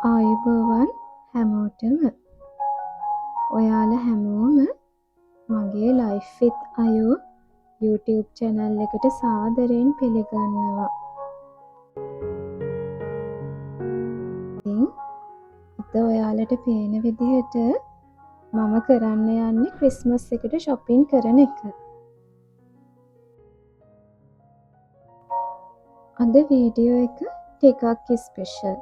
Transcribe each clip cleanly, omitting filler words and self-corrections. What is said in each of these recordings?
ආයුබෝවන් හැමෝටම. ඔයාලා හැමෝම මගේ ලයිෆ් විත් අයෝ YouTube channel එකට සාදරයෙන් පිළිගන්නවා. ඉතින් අද ඔයාලට පේන විදිහට මම කරන්න යන්නේ ක්‍රිස්මස් එකට shopping කරන එක. අද වීඩියෝ එක ටිකක් ස්පෙෂල්.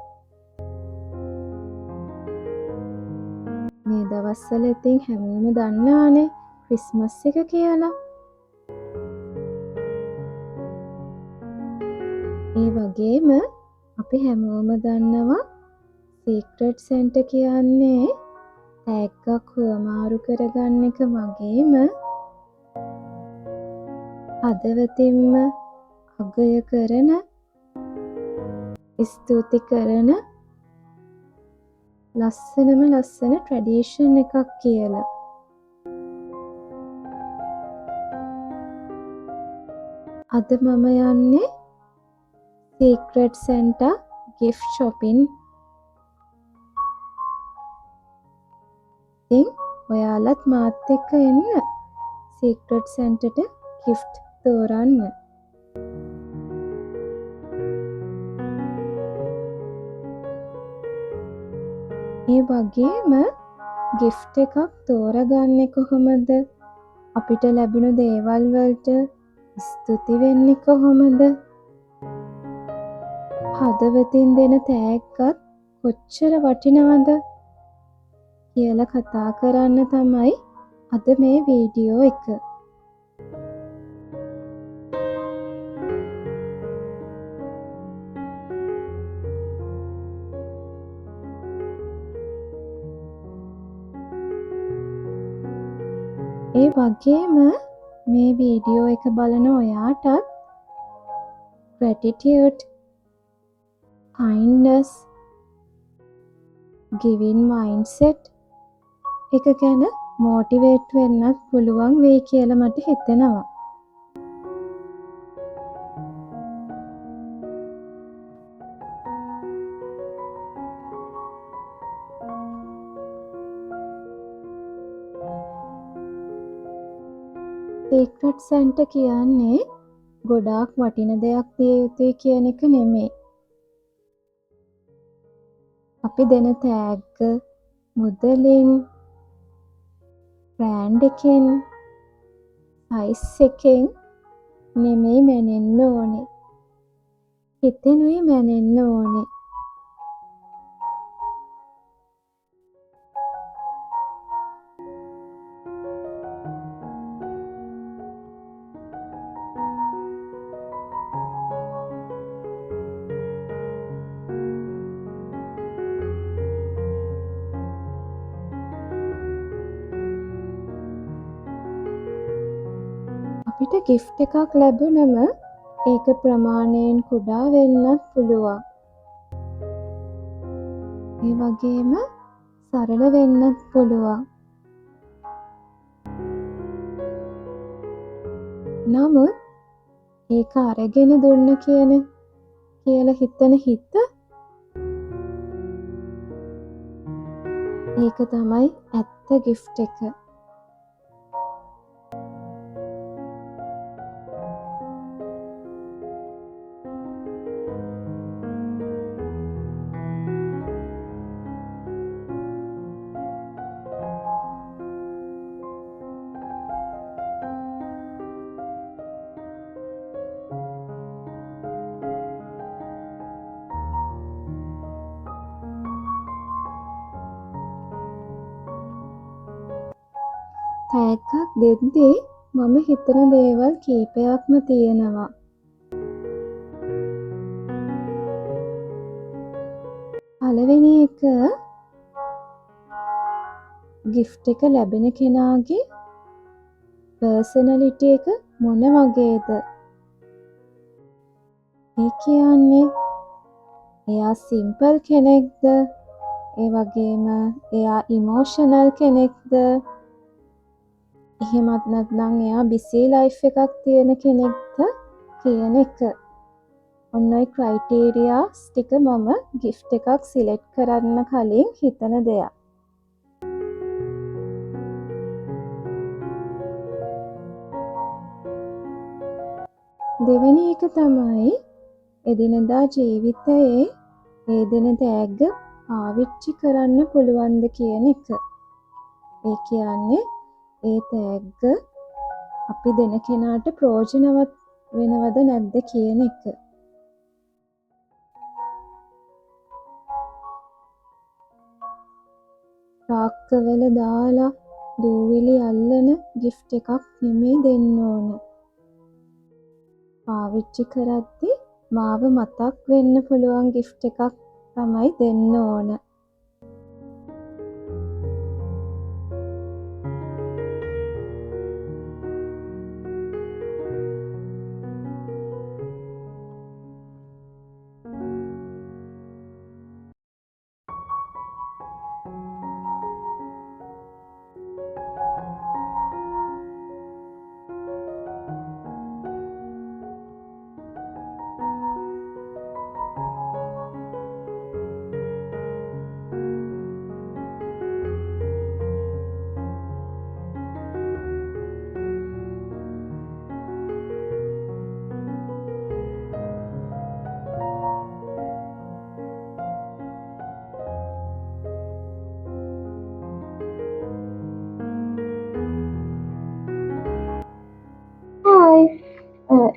මේ දවස්වල ඉතින් හැමෝම දන්නවානේ ක්‍රිස්මස් එක කියලා. ඒ වගේම අපි හැමෝම දන්නවා සීක්‍රට් සැන්ටා කියන්නේ තෑග්ගක් හුවමාරු කරගන්න එක වගේම හදවතින්ම අගය කරන ස්තුති කරන ලස්සනම ලස්සන ට්‍රැඩිෂන් එකක් කියලා. අද මම යන්නේ සීක්‍රට් සැන්ටා gift shopping. ඉතින් ඔයාලත් මාත් එක්ක එන්න සීක්‍රට් සැන්ටාට gift තෝරන්න. ඒ වගේම gift එකක් තෝරගන්නේ කොහොමද? අපිට ලැබුණු දේවල් වලට ස්තුති වෙන්නේ කොහොමද? හදවතින් දෙන තෑග්ගත් කොච්චර වටිනවද කියලා කතා කරන්න තමයි අද මේ වීඩියෝ එක. ඒ වගේම මේ වීඩියෝ එක බලන ඔයාටත් gratitude, kindness, giving mindset එක ගැන motivate වෙන්නත් පුළුවන් වෙයි කියලා මට හිතෙනවා. සීක්‍රට් සැන්ටා කියන්නේ ගොඩාක් වටින දෙයක් දිය යුතුයි කියන එක නෙමෙයි. අපි දෙන තෑග්ග මුදලින්, බ්‍රෑන්ඩ් එකෙන්, සයිස් එකෙන් නෙමෙයි මැනෙන්න ඕනේ. හිතෙනුයි මැනෙන්න ඕනේ. අපිට gift එකක් ලැබුණම ඒක ප්‍රමාණයෙන් කුඩා වෙන්නත් පුළුවන්. ඒ වගේම සරල වෙන්නත් පුළුවන්. නමුත් ඒක අරගෙන දුන්න කියලා හිතන හිත ඒක තමයි ඇත්ත gift එක. තෑග්ගක් දෙද්දී මම හිතන දේවල් කීපයක්ම තියෙනවා. පළවෙනි එක gift එක ලැබෙන කෙනාගේ personality එක මොන වගේද? ඒ කියන්නේ එයා simple කෙනෙක්ද? ඒ වගේම එයා emotional කෙනෙක්ද? එහෙමත් නැත්නම් එයා busy life එකක් තියෙන කෙනෙක්ද කියන එක. ඔන්න ඔය ක්‍රයිටීරියාස් ටික මම gift එකක් select කරන්න කලින් හිතන දෙයක්. දෙවෙනි එක තමයි එදිනෙදා ජීවිතයේ ඒ දෙන තෑග්ග පාවිච්චි කරන්න පුළුවන්ද කියන එක. ඒ කියන්නේ ඒ තෑග්ග අපි දෙන කෙනාට ප්‍රයෝජනවත් වෙනවද නැද්ද කියන එක. ටාක්කවල දාලා දූවිලි අල්ලන gift එකක් නෙමෙයි දෙන්න ඕන. පාවිච්චි කරද්දි මාව මතක් වෙන්න පුළුවන් gift එකක් තමයි දෙන්න ඕන.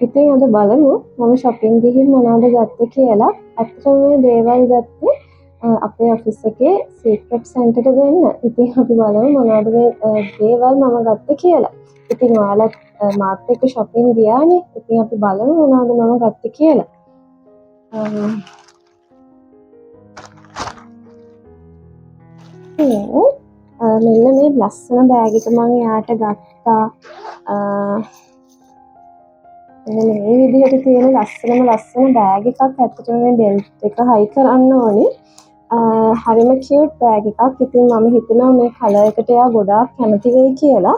ඉතින් අද බලමු මම shopping ගිහින් මොනවද ගත්තේ කියලා. ඇත්තටම මේ දේවල් ගත්තේ අපේ ඔෆිස් එකේ secret center එකට දෙන්න. ඉතින් අපි බලමු මොනවද මේ දේවල් මම ගත්තේ කියලා. ඉතින් ඔයාලත් මාත් එක්ක shopping ගියානේ. ඉතින් අපි බලමු මොනවද මම ගත්තේ කියලා. මෙන්න මේ ලස්සන බෑග් එක මම එයාට ගත්තා. මේ විදිහට තියෙන ලස්සන බෑග් එකක්. ඇත්තටම මේ බෙල්ට් එක හයි කරන්න ඕනේ. හරිම කියුට් බෑග් එකක්. ඉතින් මම හිතනවා මේ කලර් එකට එයා ගොඩාක් කැමති වෙයි කියලා.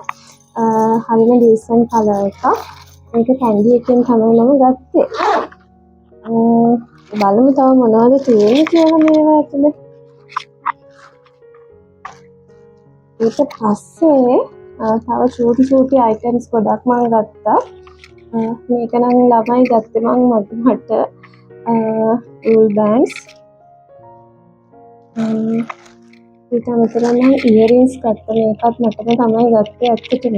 හරිම ඩීසන්ට් කලර් එකක්. මේක කැන්ඩි එකෙන් තමයි මම ගත්තේ. බලමු තව මොනවද තියෙන්නේ කියලා මේවා ඇතුලේ. ඊට පස්සේ තව චූටි අයිටම්ස් ගොඩක් මම ගත්තා. මේක නම් ළමයි ගත්තේ මම මට wool bands. ඊට අමතරව මම earrings ගත්තා. මේකත් මටම තමයි ගත්තේ ඇත්තටම.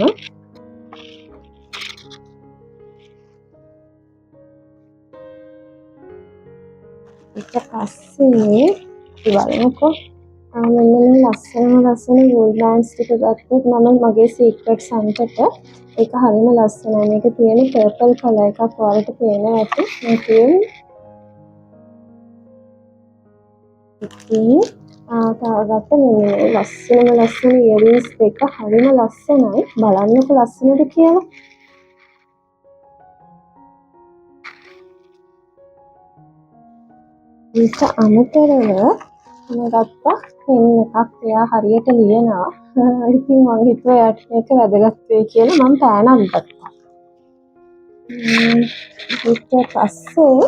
ඊට පස්සේ බලමුකෝ. මෙන්න මේ ලස්සන wool bands ටික ගත්තොත් මම මගේ secret Santa එකට. ඒක හරිම ලස්සනයි. මේක තියෙන purple color එකක් වලට පේනවා ඇති. මේ තියෙන්නේ. ඉතින් තව ගත්ත මේ ලස්සන earrings දෙක හරිම ලස්සනයි. බලන්නකො ලස්සනද කියලා. ඊට අමතරව මම ගත්තා පෙන් එකක්. එයා හරියට ලියනවා. ඉතින් මම හිතුවා එයාට මේක වැදගත් වෙයි කියලා මම පෑනක් ගත්තා. ඊට පස්සේ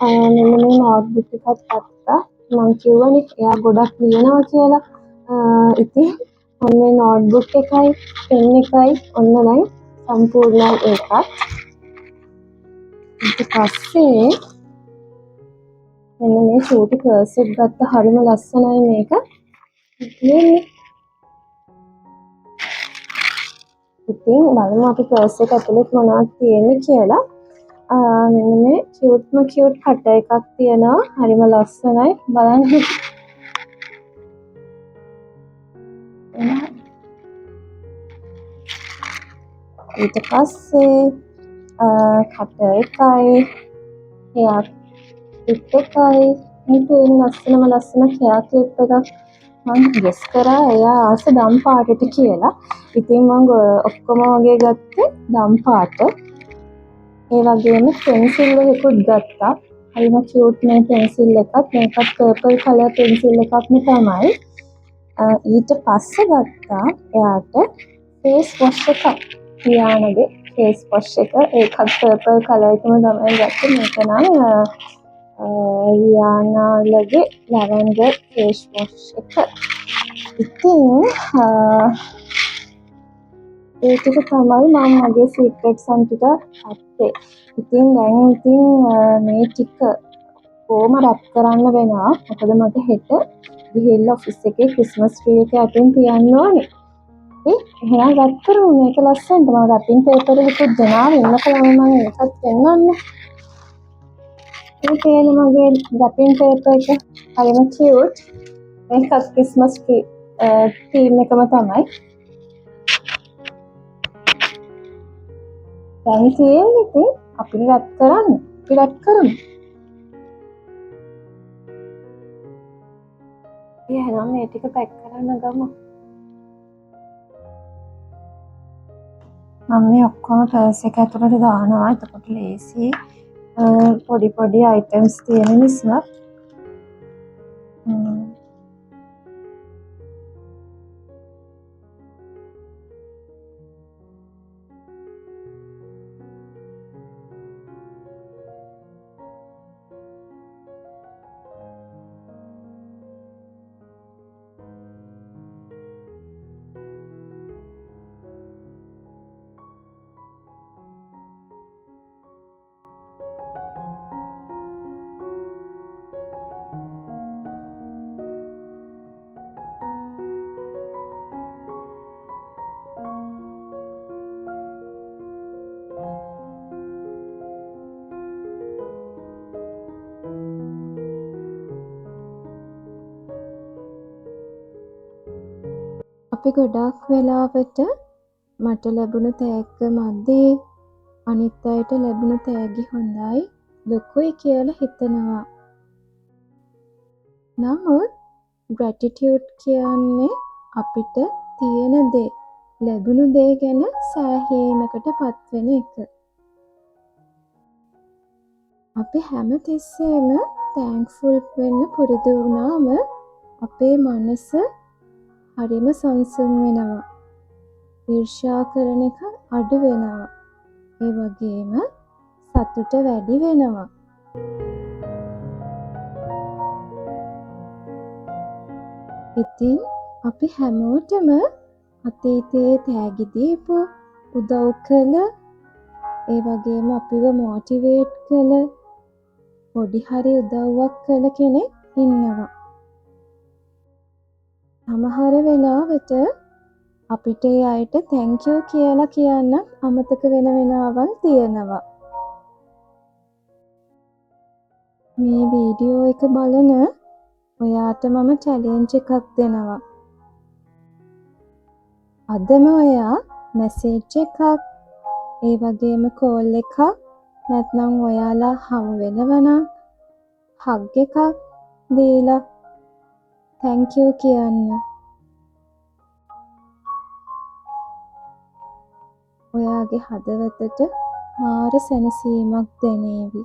මෙන්න මේ නෝට්බුක් එකක් ගත්තා. මම කිව්වනේ එයා ගොඩක් ලියනවා කියලා. ඉතින් මේ නෝට්බුක් එකයි පෙන් එකයි ඔන්න දැන් සම්පූර්ණයි ඒකත්. ඊට පස්සේ මෙන්න මේ චූටි පර්ස් එක ගත්ත. හරිම ලස්සනයි මේක. ඉතින් බලමු අපි පර්ස් එක ඇතුලේ මොනවද තියෙන්නේ කියලා. මෙන්න මේ කියුට් කට එකක් තියෙනවා. හරිම ලස්සනයි. බලන්න. ඊට පස්සේ කට එකයි hair clip එකයි මේ තියෙන ලස්සන hair clip එකක්. මම ගෙස් කරා එයා ආස දම් පාටට කියලා. ඉතින් මම ඔක්කොම වගේ ගත්තේ දම් පාට. ඒ වගේම පෙන්සිල් එකකුත් ගත්තා. හරිම කියුට් මේ පෙන්සිල් එකත්. මේකත් පර්පල් කලර් පෙන්සිල් එකක්ම තමයි. ඊට පස්සේ ගත්තා එයාට ෆේස් වොෂ් එකක්. තියානගේ ෆේස් වොෂ් එක. ඒකත් පර්පල් කලර් එකම තමයි ගත්තේ. මේක නම් රියානාලගේ ලැවෙන්ඩර් ෆේස් වොෂ් එක. ඉතින් ඒ ටික තමයි මම මගේ සීක්‍රට්ස් ටික ඇත්තේ. ඉතින් දැන් මේ ටික කොහොම රැප් කරන්න වෙනවා. මොකද මට හෙට ගිහිල්ලා ඔෆිස් එකේ ක්‍රිස්මස් ට්‍රී එක අතින් තියන්න ඕනේ. එහෙනම් රැප් කරමු. මේක ලස්සනට මම රැපින් පේපර් එකකුත් ගෙනාවා. ඉන්නකම මම ඒකත් පෙන්නන්න. මේ තියෙන මගේ රැපින් පේපර් එක හරිම කියුට්. මේකත් ක්‍රිස්මස් තීම් එකම තමයි. දැන් තියෙන්නේ ඉතින් අපිට රැප් කරන්න. අපි රැප් කරමු. එහෙනම් මේ ටික පැක් කරන්න ගමු. මම මේ ඔක්කොම පර්ස් එක ඇතුළට දානවා. එතකොට ලේසි. පොඩි පොඩි අයිටම්ස් තියෙන නිසා අපි ගොඩක් වෙලාවට මට ලැබුණු තෑග්ග මදි, අනිත් අයට ලැබුණු තෑගි හොඳයි, ලොකුයි කියලා හිතනවා. නමුත් ග්‍රැටිටියුඩ් කියන්නේ අපිට තියෙන දේ, ලැබුණු දේ ගැන සෑහීමකට පත්වෙන එක. අපි හැම තිස්සේම තෑන්ක්ෆුල් වෙන්න පුරුදු වුණාම අපේ මනස හරිම සංසුන් වෙනවා. ඊර්ෂ්‍යා කරන එක අඩු වෙනවා. ඒ වගේම සතුට වැඩි වෙනවා. ඉතින් අපි හැමෝටම අතීතයේ තෑගි දීපු, උදව් කළ, ඒ වගේම අපිව මොටිවේට් කළ, පොඩි හරි උදව්වක් කළ කෙනෙක් ඉන්නවා. සමහර වෙලාවට අපිට ඒ අයට තැන්ක් යූ කියලා කියන්න අමතක වෙන වෙලාවල් තියෙනවා. මේ වීඩියෝ එක බලන ඔයාට මම චැලෙන්ජ් එකක් දෙනවා. අදම ඔයා මැසේජ් එකක්, ඒ වගේම කෝල් එකක්, නැත්නම් ඔයාලා හමු වෙනවනම් හග් එකක් දීලා තැන්ක් යූ කියන්න. ඔයාගේ හදවතට මාර සැනසීමක් දැනේවි.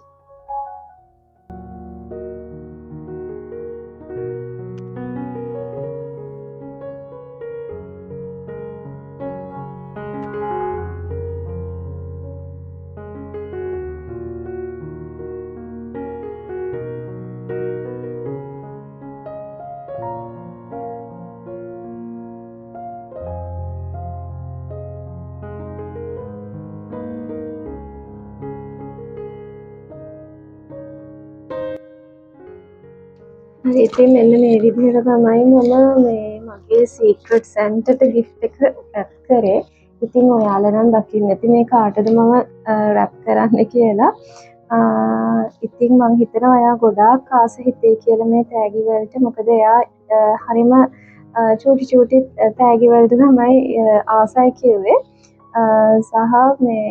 හරි, ඉතින් මෙන්න මේ විදිහට තමයි මම මේ මගේ සීක්‍රට් සැන්ටට ගිෆ්ට් එක රැප් කරේ. ඉතින් ඔයාලා නම් දකින්න ඇති මේ කාටද මම රැප් කරන්න කියලා. ඉතින් මං හිතනවා එයා ගොඩාක් ආස හිතේ කියලා මේ තෑගි වලට. මොකද එයා හරිම චූටි තෑගි වලට තමයි ආසයි කිව්වේ. සහ මේ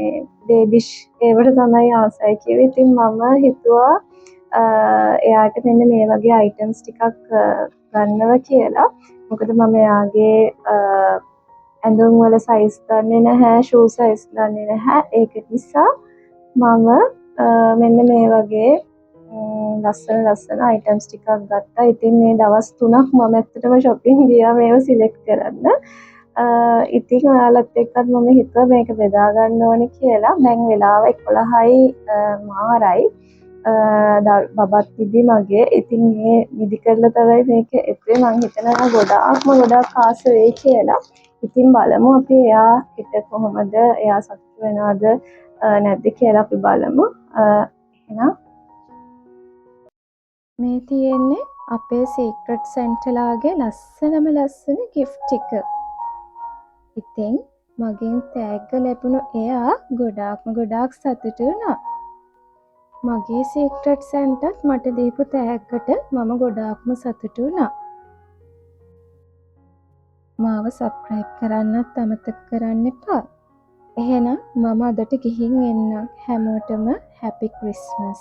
බේබිෂ් ඒවට තමයි ආසයි කිව්වේ. ඉතින් මම හිතුවා එයාට මෙන්න මේ වගේ අයිටම්ස් ටිකක් ගන්නව කියලා. මොකද මම එයාගේ ඇඳුම් වල සයිස් දන්නේ නැහැ, ෂූ සයිස් දන්නේ නැහැ. ඒක නිසා මම මෙන්න මේ වගේ ලස්සන අයිටම්ස් ටිකක් ගත්තා. ඉතින් මේ දවස් 3ක් මම ඇත්තටම shopping ගියා මේව සිලෙක්ට් කරන්න. ඉතින් ඔයාලත් එක්කත් මම හිතුවා මේක බෙදා ගන්න ඕනේ කියලා. දැන් වෙලාව 11යි මාරයි. බබත් ඉදි මගේ. ඉතින් මේ නිදි කරලා තමයි මේක එපේ. මං හිතනවා ගොඩාක් ආස වෙයි කියලා. ඉතින් බලමු අපි එයා හිත කොහොමද, එයා සතුටු වෙනවද නැද්ද කියලා අපි බලමු. එහෙනම් මේ තියෙන්නේ අපේ සීක්‍රට් සැන්ටලාගේ ලස්සන ගිෆ්ට් එක. ඉතින් මගෙන් තෑග්ග ලැබුණු එයා ගොඩාක් සතුටු වුණා. මගේ සීක්‍රට් සැන්ටත් මට දීපු තෑග්ගට මම ගොඩාක්ම සතුටු වුණා. මාව සබ්ස්ක්‍රයිබ් කරන්නත් අමතක කරන්න එපා. එහෙනම් මම අදට ගිහින් එන්නම්. හැමෝටම හැපි ක්‍රිස්මස්.